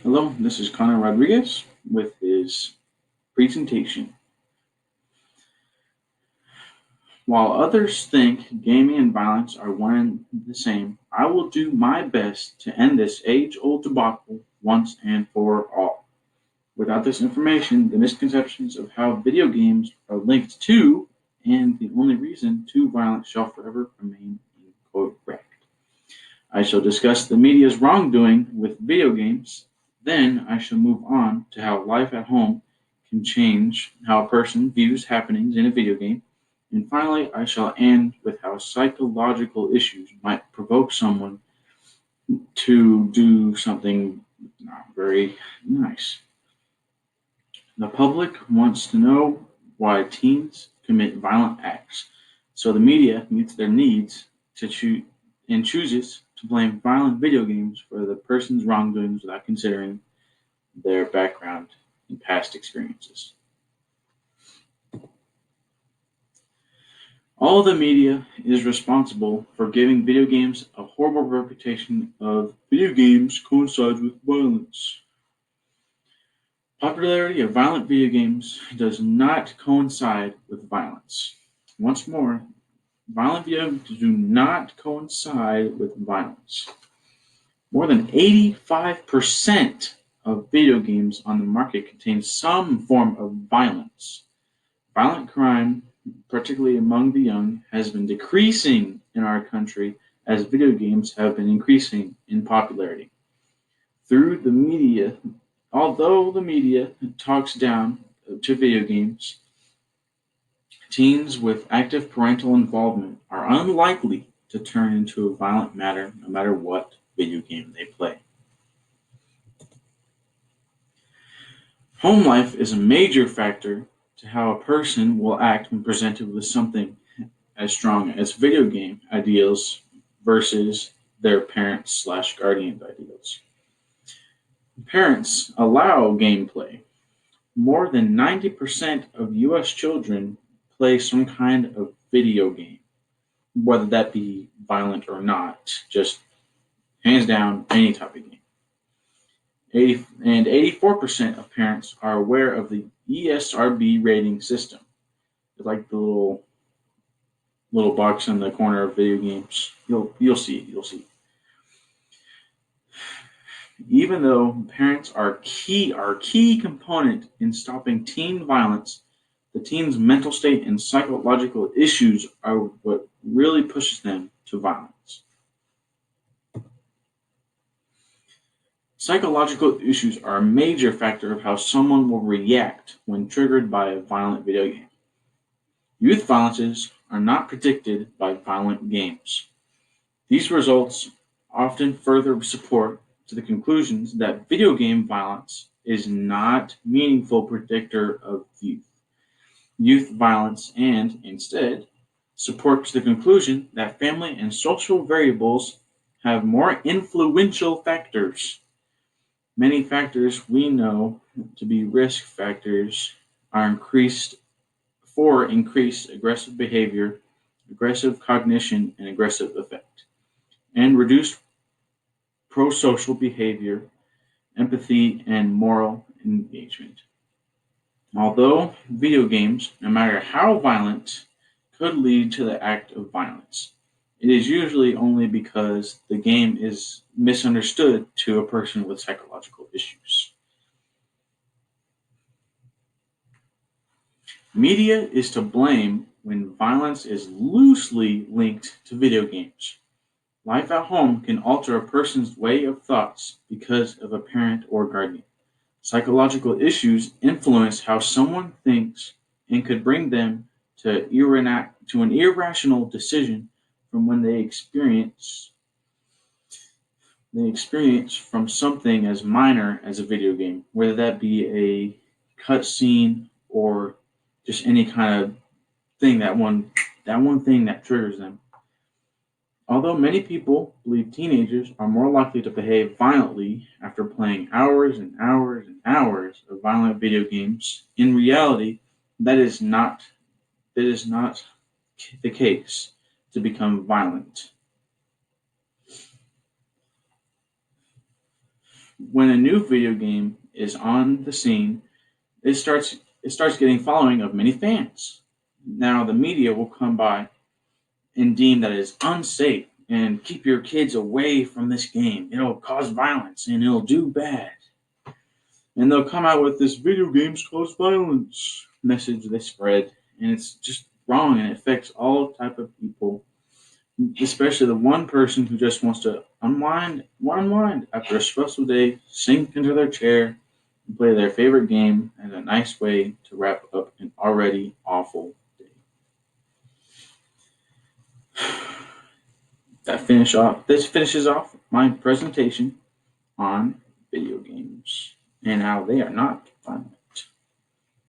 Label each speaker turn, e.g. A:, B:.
A: Hello, this is Connor Rodriguez with his presentation. While others think gaming and violence are one and the same, I will do my best to end this age-old debacle once and for all. Without this information, the misconceptions of how video games are linked to and the only reason to violence shall forever remain incorrect. I shall discuss the media's wrongdoing with video games. Then I shall move on to how life at home can change how a person views happenings in a video game. And finally, I shall end with how psychological issues might provoke someone to do something not very nice. The public wants to know why teens commit violent acts, so the media meets their needs and chooses to blame violent video games for the person's wrongdoings without considering their background and past experiences. All the media is responsible for giving video games a horrible reputation of video games coincides with violence. Popularity of violent video games does not coincide with violence. Once more, violent video games do not coincide with violence. More than 85% of video games on the market contain some form of violence. Violent crime, particularly among the young, has been decreasing in our country as video games have been increasing in popularity. Through the media, although the media talks down to video games, teens with active parental involvement are unlikely to turn into a violent matter no matter what video game they play. Home life is a major factor to how a person will act when presented with something as strong as video game ideals versus their parents/guardian ideals. Parents allow gameplay. More than 90% of US children play some kind of video game, whether that be violent or not, just hands down any type of game. 84% of parents are aware of the ESRB rating system. It's like the little box in the corner of video games. You'll see it. You'll see it. Even though parents are key component in stopping teen violence, the teen's mental state and psychological issues are what really pushes them to violence. Psychological issues are a major factor of how someone will react when triggered by a violent video game. Youth violences are not predicted by violent games. These results often further support to the conclusions that video game violence is not a meaningful predictor of youth violence and, instead, support to the conclusion that family and social variables have more influential factors. Many factors we know to be risk factors are increased aggressive behavior, aggressive cognition, and aggressive affect, and reduced prosocial behavior, empathy, and moral engagement. Although video games, no matter how violent, could lead to the act of violence, it is usually only because the game is misunderstood to a person with psychological issues. Media is to blame when violence is loosely linked to video games. Life at home can alter a person's way of thoughts because of a parent or guardian. Psychological issues influence how someone thinks and could bring them to an irrational decision from when they experience from something as minor as a video game, whether that be a cutscene or just any kind of thing that one thing that triggers them. Although many people believe teenagers are more likely to behave violently after playing hours and hours and hours of violent video games, in reality, that is not the case to become violent. When a new video game is on the scene, it starts it starts getting following of many fans. Now the media will come by and deem that it is unsafe and keep your kids away from this game. It'll cause violence and it'll do bad. And they'll come out with this video games cause violence message they spread, and it's just wrong and it affects all type of people, especially the one person who just wants to unwind after a stressful day, sink into their chair, and play their favorite game as a nice way to wrap up an already awful day. This finishes off my presentation on video games and how they are not fun.